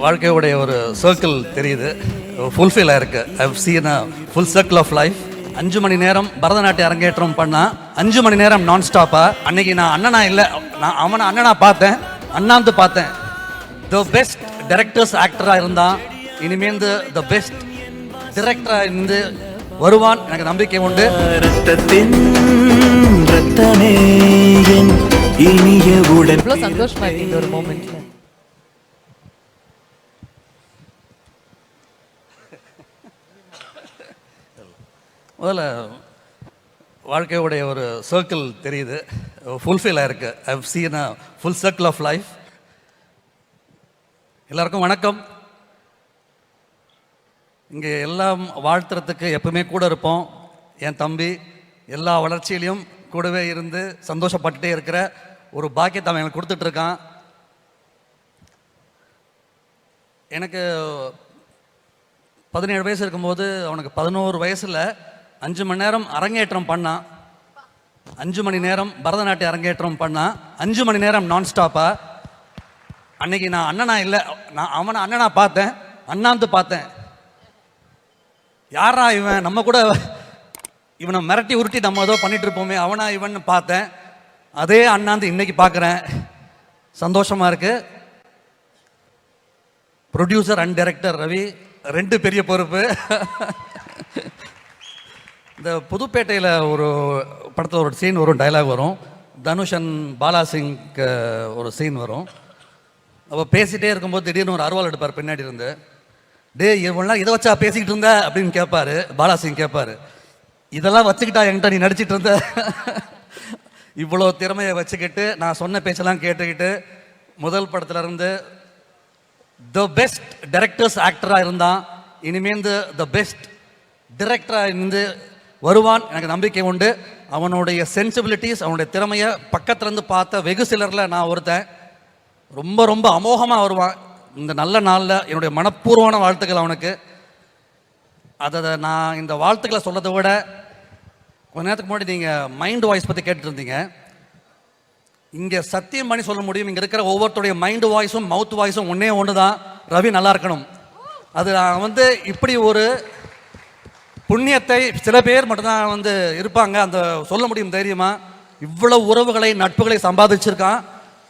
வாழ்க்கையோடைய ஒரு சர்க்கிள் தெரியுது, ஃபுல்ஃபில் ஆயிருக்கு. I have seen a full circle of life. 5 மணி நேரம் பரதநாட்டிய அரங்கேற்றம் பண்ணா 5 மணி நேரம் நான் ஸ்டாப்பா. அன்னைக்கு நான் அண்ணனா இல்லை, நான் அவனை அண்ணனா பார்த்தேன், அண்ணாந்து பார்த்தேன். த பெஸ்ட் டைரக்டர்ஸ் ஆக்டராக இருந்தான், இனிமேந்து த பெஸ்ட் டிரெக்டராக இருந்து வருவான், எனக்கு நம்பிக்கை உண்டு. சந்தோஷமா இருக்கு இந்த ஒரு மோமெண்ட்ல. முதல்ல வாழ்க்கையோடைய ஒரு சர்க்கிள் தெரியுது, ஃபுல்ஃபில் ஆயிருக்கு. I have seen a full circle of life. எல்லாருக்கும் வணக்கம். இங்கே எல்லாம் வாழ்த்துறதுக்கு எப்பவுமே கூட இருப்போம். என் தம்பி எல்லா வளர்ச்சியிலையும் கூடவே இருந்து சந்தோஷப்பட்டுட்டே இருக்கிற ஒரு பாக்கியத்தை அவன் எனக்கு கொடுத்துட்ருக்கான். எனக்கு 17 வயசு இருக்கும்போது அவனுக்கு 11 வயசில் 5 மணி நேரம் அரங்கேற்றம் பண்ணான். 5 மணி நேரம் பரதநாட்டிய அரங்கேற்றம் பண்ணான், 5 மணி நேரம் நான் ஸ்டாப்பா. அன்னைக்கு நான் அண்ணனா இல்லை, நான் அவனை அண்ணனா பார்த்தேன், அண்ணாந்து பார்த்தேன். யாரா இவன், நம்ம கூட இவனை மிரட்டி உருட்டி நம்ம ஏதோ பண்ணிட்டு இருப்போமே, அவனா இவன் பார்த்தேன். அதே அண்ணாந்து இன்னைக்கு பார்க்குறேன், சந்தோஷமா இருக்கு. ப்ரொடியூசர் அண்ட் டைரக்டர் ரவி 2 பெரிய பொறுப்பு. இந்த புதுப்பேட்டையில் ஒரு படத்தில் ஒரு சீன் வரும், டைலாக் வரும். தனுஷ் அண்ட் பாலாசிங்க்கு ஒரு சீன் வரும். அப்போ பேசிகிட்டே இருக்கும்போது திடீர்னு ஒரு அருவாள் எடுப்பார் பின்னாடி இருந்து. டே இவ்வளோ இதை வச்சா பேசிக்கிட்டு இருந்த அப்படின்னு கேட்பாரு. பாலாசிங் கேட்பாரு, இதெல்லாம் வச்சுக்கிட்டா என்கிட்ட நீ நடிச்சிட்டு இருந்த? இவ்வளோ திறமையை வச்சுக்கிட்டு நான் சொன்ன பேச்செல்லாம் கேட்டுக்கிட்டு முதல் படத்துலேருந்து த பெஸ்ட் டைரக்டர்ஸ் ஆக்டராக இருந்தான், இனிமேந்து த பெஸ்ட் டிரெக்டராக இருந்து வருவான், எனக்கு நம்பிக்கை உண்டு. அவனுடைய சென்சிபிலிட்டிஸ், அவனுடைய திறமையை பக்கத்துலேருந்து பார்த்த வெகு சிலரில் நான் ஒருத்தன். ரொம்ப ரொம்ப அமோகமாக வருவான். இந்த நல்ல நாளில் என்னுடைய மனப்பூர்வமான வாழ்த்துக்கள் அவனுக்கு. அதை நான் இந்த வாழ்த்துக்களை சொல்கிறத விட கொஞ்ச நேரத்துக்கு முன்னாடி நீங்கள் மைண்ட் வாய்ஸ் பற்றி கேட்டுருந்தீங்க. இங்கே சத்தியம் பண்ணி சொல்ல முடியும், இங்கே இருக்கிற ஒவ்வொருத்தருடைய மைண்டு வாய்ஸும் மவுத் வாய்ஸும் ஒன்று தான், ரவி நல்லா இருக்கணும். அது நான் இப்படி ஒரு புண்ணியத்தை சில பேர் மட்டும்தான் இருப்பாங்க, அந்த சொல்ல முடியும் தைரியமா. இவ்வளவு உறவுகளை நட்புகளை சம்பாதிச்சிருக்கான்.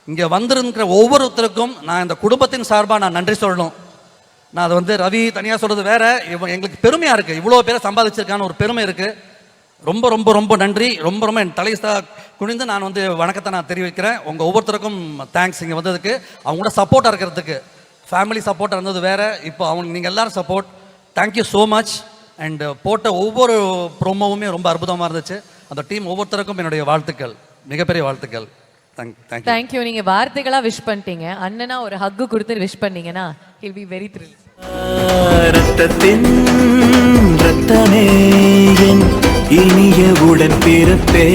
இங்கே வந்திருக்கிற ஒவ்வொருத்தருக்கும் நான் இந்த குடும்பத்தின் சார்பாக நான் நன்றி சொல்லணும். நான் அதை ரவி தனியாக சொல்கிறது வேற, எங்களுக்கு பெருமையாக இருக்குது. இவ்வளோ பேரை சம்பாதிச்சிருக்கான்னு ஒரு பெருமை இருக்குது. ரொம்ப ரொம்ப ரொம்ப நன்றி. ரொம்ப ரொம்ப என் தலை குனிந்து நான் வணக்கத்தை நான் தெரிவிக்கிறேன். உங்கள் ஒவ்வொருத்தருக்கும் தேங்க்ஸ் இங்கே வந்ததுக்கு, அவங்களோட சப்போர்ட்டாக இருக்கிறதுக்கு. ஃபேமிலி சப்போர்ட்டாக இருந்தது வேற, இப்போ நீங்கள் எல்லாரும் support. Thank you so much. And போட்ட ஒவ்வொரு ப்ரோமோவுமே ரொம்ப அற்புதமாக இருந்துச்சு. அந்த டீம் ஒவ்வொருத்தருக்கும் என்னுடைய வாழ்த்துக்கள், மிகப்பெரிய வாழ்த்துக்கள். தேங்க்யூ. நீங்க வார்த்தைகளா விஷ் பண்ணிட்டீங்க, அண்ணனா ஒரு ஹக்கு கொடுத்து விஷ் பண்ணீங்கன்னா ஹில் பி வெரி த்ரில். ரத்தத்தின் ரத்தமே என் இனிய உடன் பிறப்பே.